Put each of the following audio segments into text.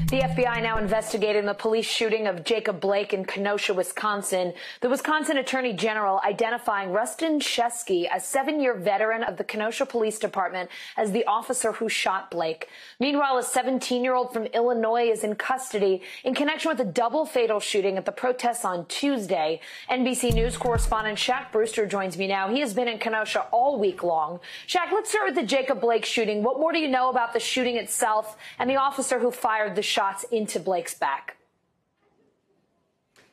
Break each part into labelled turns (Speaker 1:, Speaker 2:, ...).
Speaker 1: The FBI now investigating the police shooting of Jacob Blake in Kenosha, Wisconsin. The Wisconsin Attorney General identifying Rustin Chesky, a 7-year veteran of the Kenosha Police Department, as the officer who shot Blake. Meanwhile, a 17-year-old from Illinois is in custody in connection with a double fatal shooting at the protests on Tuesday. NBC News correspondent Shaq Brewster joins me now. He has been in Kenosha all week long. Shaq, let's start with the Jacob Blake shooting. What more do you know about the shooting itself and the officer who fired the shots into Blake's back?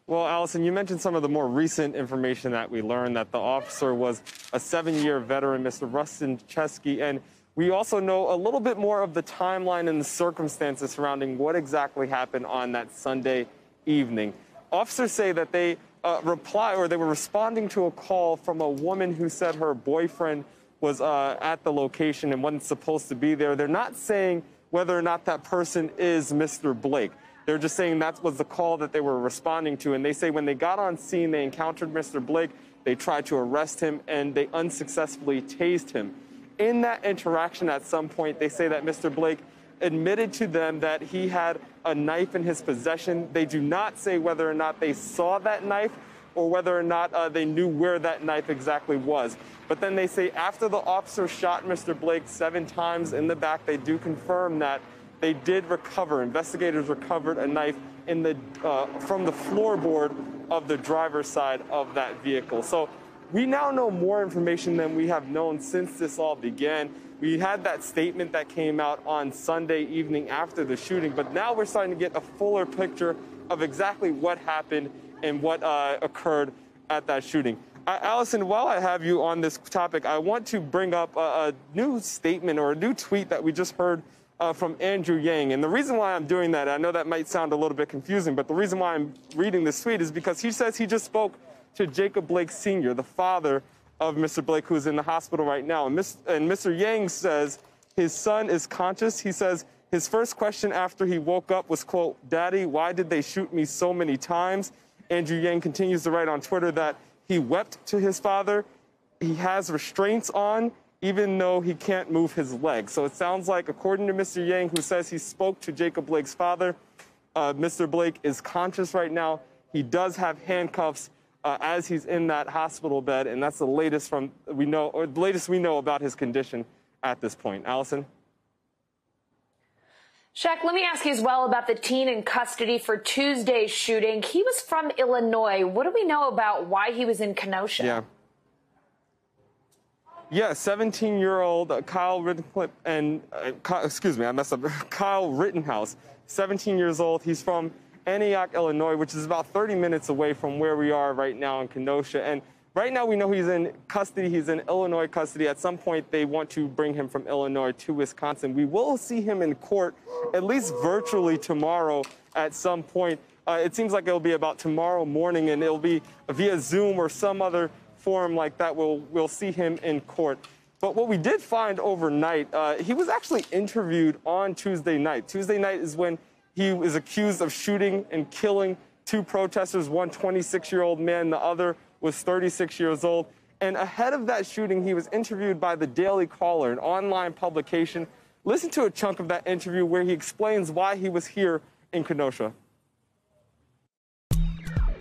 Speaker 2: Well, Allison, you mentioned some of the more recent information that we learned, that the officer was a 7-year veteran, Mr. Rustin Chesky, and we also know a little bit more of the timeline and the circumstances surrounding what exactly happened on that Sunday evening. Officers say that they they were responding to a call from a woman who said her boyfriend was at the location and wasn't supposed to be there. They're not saying whether or not that person is Mr. Blake. They're just saying that was the call that they were responding to. And they say when they got on scene, they encountered Mr. Blake. They tried to arrest him, and they unsuccessfully tased him. In that interaction at some point, they say that Mr. Blake admitted to them that he had a knife in his possession. They do not say whether or not they saw that knife or whether or not they knew where that knife exactly was. But then they say after the officer shot Mr. Blake 7 times in the back, they do confirm that they did recover. Investigators recovered a knife in the from the floorboard of the driver's side of that vehicle. So we now know more information than we have known since this all began. We had that statement that came out on Sunday evening after the shooting, but now we're starting to get a fuller picture of exactly what happened and what occurred at that shooting. Allison, while I have you on this topic, I want to bring up a new statement or a new tweet that we just heard from Andrew Yang. And the reason why I'm doing that, I know that might sound a little bit confusing, but the reason why I'm reading this tweet is because he says he just spoke to Jacob Blake Sr., the father of Mr. Blake, who's in the hospital right now. And Mr. Yang says his son is conscious. He says his first question after he woke up was, quote, "Daddy, why did they shoot me so many times?" Andrew Yang continues to write on Twitter that he wept to his father. He has restraints on, even though he can't move his legs. So it sounds like, according to Mr. Yang, who says he spoke to Jacob Blake's father, Mr. Blake is conscious right now. He does have handcuffs as he's in that hospital bed, and that's the latest we know about his condition at this point. Allison?
Speaker 1: Shaq, let me ask you as well about the teen in custody for Tuesday's shooting. He was from Illinois. What do we know about why he was in Kenosha?
Speaker 2: Yeah, 17-year-old Kyle Rittenhouse, Kyle Rittenhouse, 17 years old. He's from Antioch, Illinois, which is about 30 minutes away from where we are right now in Kenosha. And right now we know he's in custody. He's in Illinois custody. At some point, they want to bring him from Illinois to Wisconsin. We will see him in court, at least virtually tomorrow at some point. It seems like it'll be about tomorrow morning, and it'll be via Zoom or some other forum like that. We'll see him in court. But what we did find overnight, he was actually interviewed on Tuesday night. Tuesday night is when he was accused of shooting and killing 2 protesters, one 26-year-old man, the other was 36 years old. And ahead of that shooting, he was interviewed by the Daily Caller, an online publication. Listen to a chunk of that interview where he explains why he was here in Kenosha.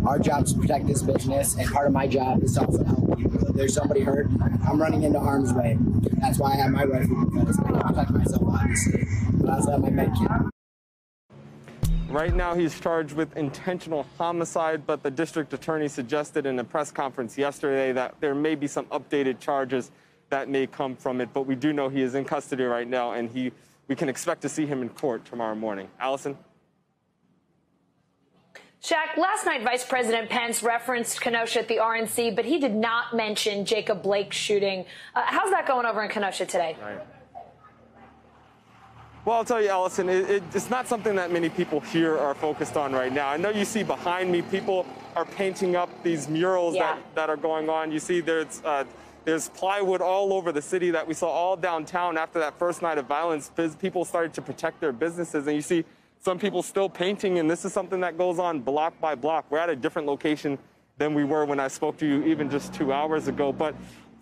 Speaker 3: Our job is to protect this business, and part of my job is to also help people. If there's somebody hurt, I'm running into harm's way. That's why I have my rifle, because I can protect myself, obviously, but I also have my med kit.
Speaker 2: Right now, he's charged with intentional homicide, but the district attorney suggested in a press conference yesterday that there may be some updated charges that may come from it. But we do know he is in custody right now, and we can expect to see him in court tomorrow morning. Allison?
Speaker 1: Shaq, last night, Vice President Pence referenced Kenosha at the RNC, but he did not mention Jacob Blake's shooting. How's that going over in Kenosha today?
Speaker 2: Right. Well, I'll tell you, Allison, it's not something that many people here are focused on right now. I know you see behind me, people are painting up these murals that are going on. You see there's plywood all over the city that we saw all downtown after that first night of violence. People started to protect their businesses, and you see some people still painting, and this is something that goes on block by block. We're at a different location than we were when I spoke to you even just 2 hours ago. But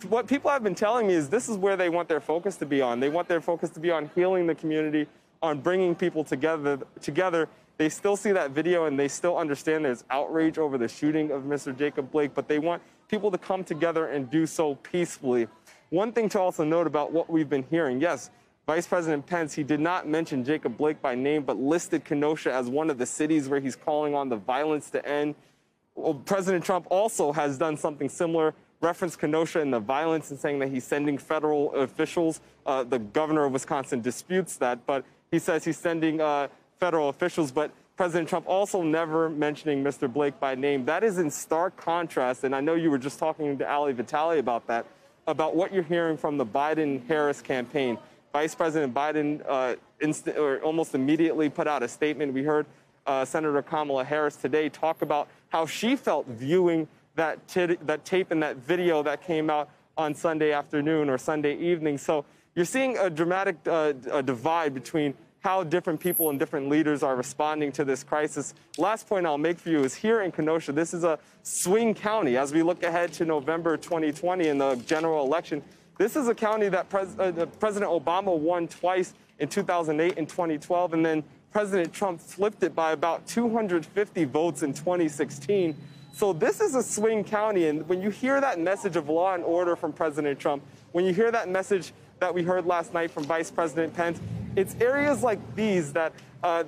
Speaker 2: what people have been telling me is this is where they want their focus to be on. They want their focus to be on healing the community, on bringing people together. They still see that video and they still understand there's outrage over the shooting of Mr. Jacob Blake, but they want people to come together and do so peacefully. One thing to also note about what we've been hearing, yes, Vice President Pence, he did not mention Jacob Blake by name, but listed Kenosha as one of the cities where he's calling on the violence to end. Well, President Trump also has done something similar, referenced Kenosha and the violence and saying that he's sending federal officials. The governor of Wisconsin disputes that, but he says he's sending federal officials. But President Trump also never mentioning Mr. Blake by name. That is in stark contrast, and I know you were just talking to Ali Vitale about that, about what you're hearing from the Biden-Harris campaign. Vice President Biden almost immediately put out a statement. We heard Senator Kamala Harris today talk about how she felt viewing that tape and that video that came out on Sunday afternoon or Sunday evening. So you're seeing a dramatic divide between how different people and different leaders are responding to this crisis. Last point I'll make for you is here in Kenosha, this is a swing county. As we look ahead to November 2020 in the general election, this is a county that President Obama won twice in 2008 and 2012, and then President Trump flipped it by about 250 votes in 2016. So this is a swing county, and when you hear that message of law and order from President Trump, when you hear that message that we heard last night from Vice President Pence, it's areas like these that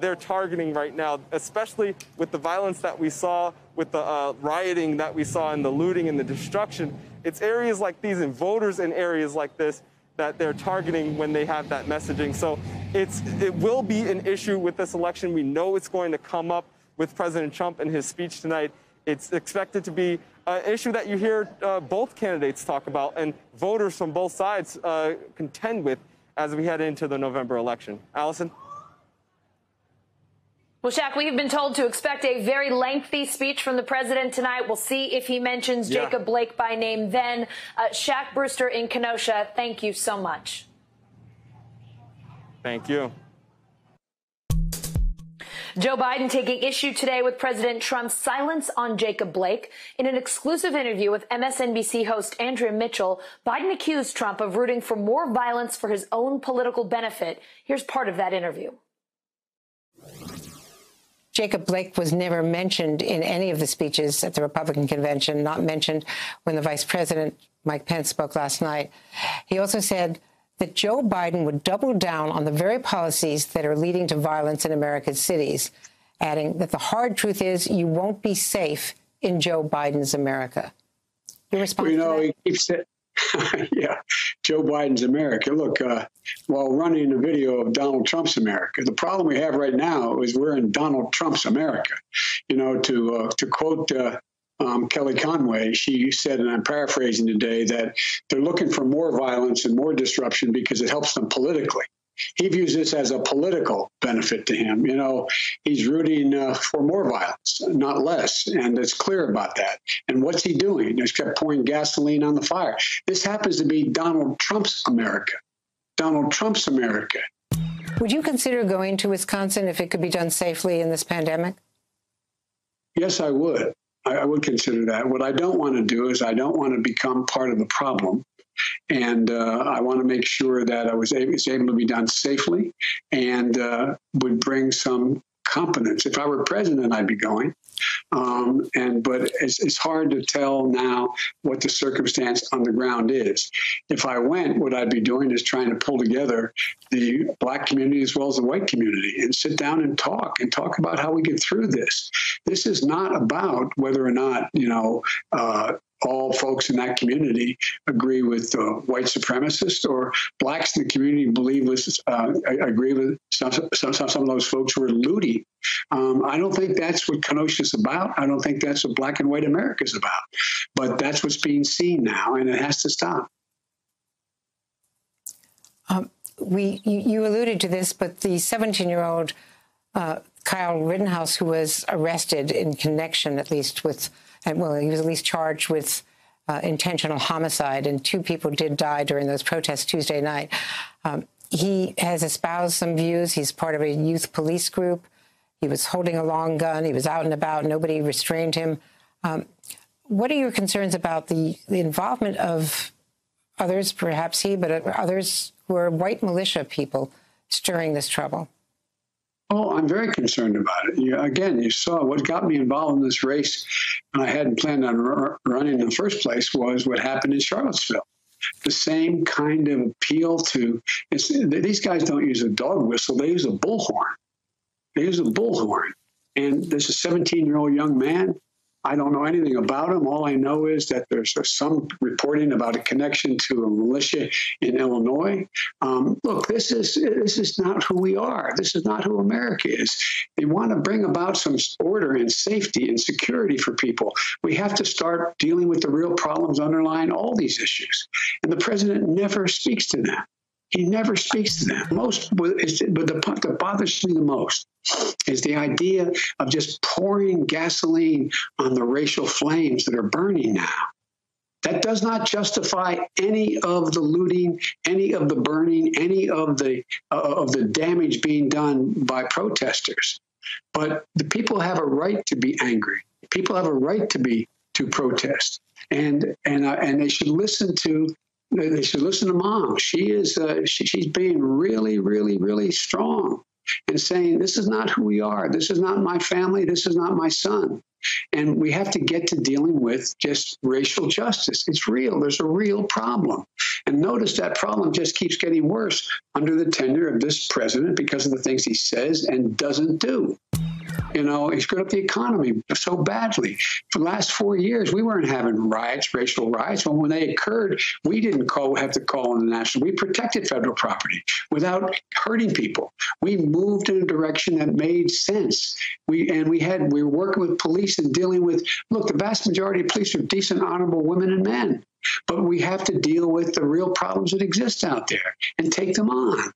Speaker 2: they're targeting right now, especially with the violence that we saw, with the rioting that we saw, and the looting and the destruction. It's areas like these and voters in areas like this that they're targeting when they have that messaging. So it will be an issue with this election. We know it's going to come up with President Trump in his speech tonight. It's expected to be an issue that you hear both candidates talk about and voters from both sides contend with as we head into the November election. Allison?
Speaker 1: Well, Shaq, we've been told to expect a very lengthy speech from the president tonight. We'll see if he mentions Jacob Blake by name then. Shaq Brewster in Kenosha, thank you so much.
Speaker 2: Thank you.
Speaker 1: Joe Biden taking issue today with President Trump's silence on Jacob Blake. In an exclusive interview with MSNBC host Andrea Mitchell, Biden accused Trump of rooting for more violence for his own political benefit. Here's part of that interview.
Speaker 4: Jacob Blake was never mentioned in any of the speeches at the Republican convention, not mentioned when the Vice President, Mike Pence, spoke last night. He also said that Joe Biden would double down on the very policies that are leading to violence in America's cities, adding that the hard truth is you won't be safe in Joe Biden's America. Your response to that?
Speaker 5: He keeps saying, yeah, Joe Biden's America. Look, while running a video of Donald Trump's America, the problem we have right now is we're in Donald Trump's America. You know, to quote Kelly Conway, she said, and I'm paraphrasing today, that they're looking for more violence and more disruption because it helps them politically. He views this as a political benefit to him. You know, he's rooting for more violence, not less, and it's clear about that. And what's he doing? He's kept pouring gasoline on the fire. This happens to be Donald Trump's America. Donald Trump's America.
Speaker 4: Would you consider going to Wisconsin if it could be done safely in this pandemic?
Speaker 5: Yes, I would. I would consider that. What I don't want to do is I don't want to become part of the problem. And I want to make sure that it's able to be done safely and would bring some competence. If I were president, I'd be going. But it's hard to tell now what the circumstance on the ground is. If I went, what I'd be doing is trying to pull together the Black community as well as the white community and sit down and talk about how we get through this. This is not about whether or not, all folks in that community agree with white supremacists or blacks in the community agree with some of those folks who are looting. I don't think that's what Kenosha is about. I don't think that's what Black and white America is about. But that's what's being seen now, and it has to stop.
Speaker 4: You alluded to this, but the 17-year-old Kyle Rittenhouse, who was arrested in connection, at least with, he was at least charged with intentional homicide, and 2 people did die during those protests Tuesday night. He has espoused some views. He's part of a youth police group. He was holding a long gun. He was out and about. Nobody restrained him. What are your concerns about the involvement of others, perhaps he, but others who are white militia people stirring this trouble?
Speaker 5: Oh, I'm very concerned about it. Again, you saw what got me involved in this race, and I hadn't planned on running in the first place, was what happened in Charlottesville. The same kind of appeal to these guys don't use a dog whistle; they use a bullhorn. They use a bullhorn. And there's a 17-year-old young man. I don't know anything about him. All I know is that there's some reporting about a connection to a militia in Illinois. Look, this is not who we are. This is not who America is. They want to bring about some order and safety and security for people. We have to start dealing with the real problems underlying all these issues. And the president never speaks to them. He never speaks to them. But the part that bothers me the most is the idea of just pouring gasoline on the racial flames that are burning now. That does not justify any of the looting, any of the burning, any of the damage being done by protesters. But the people have a right to be angry. People have a right to protest, and they should listen to. They should listen to Mom. She's being really, really, really strong and saying, this is not who we are. This is not my family. This is not my son. And we have to get to dealing with just racial justice. It's real. There's a real problem. And notice that problem just keeps getting worse under the tenure of this president because of the things he says and doesn't do. You know, he screwed up the economy so badly. For the last 4 years, we weren't having riots, racial riots. When they occurred, we didn't have to call on the national. We protected federal property without hurting people. We moved in a direction that made sense. We were working with police and dealing with, look, the vast majority of police are decent, honorable women and men. But we have to deal with the real problems that exist out there and take them on.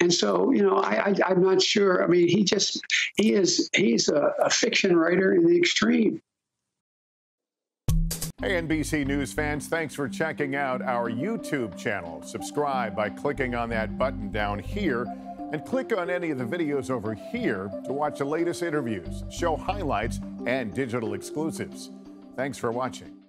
Speaker 5: And so, you know, I'm not sure. I mean, he's a fiction writer in the extreme.
Speaker 6: Hey, NBC News fans, thanks for checking out our YouTube channel. Subscribe by clicking on that button down here and click on any of the videos over here to watch the latest interviews, show highlights, and digital exclusives. Thanks for watching.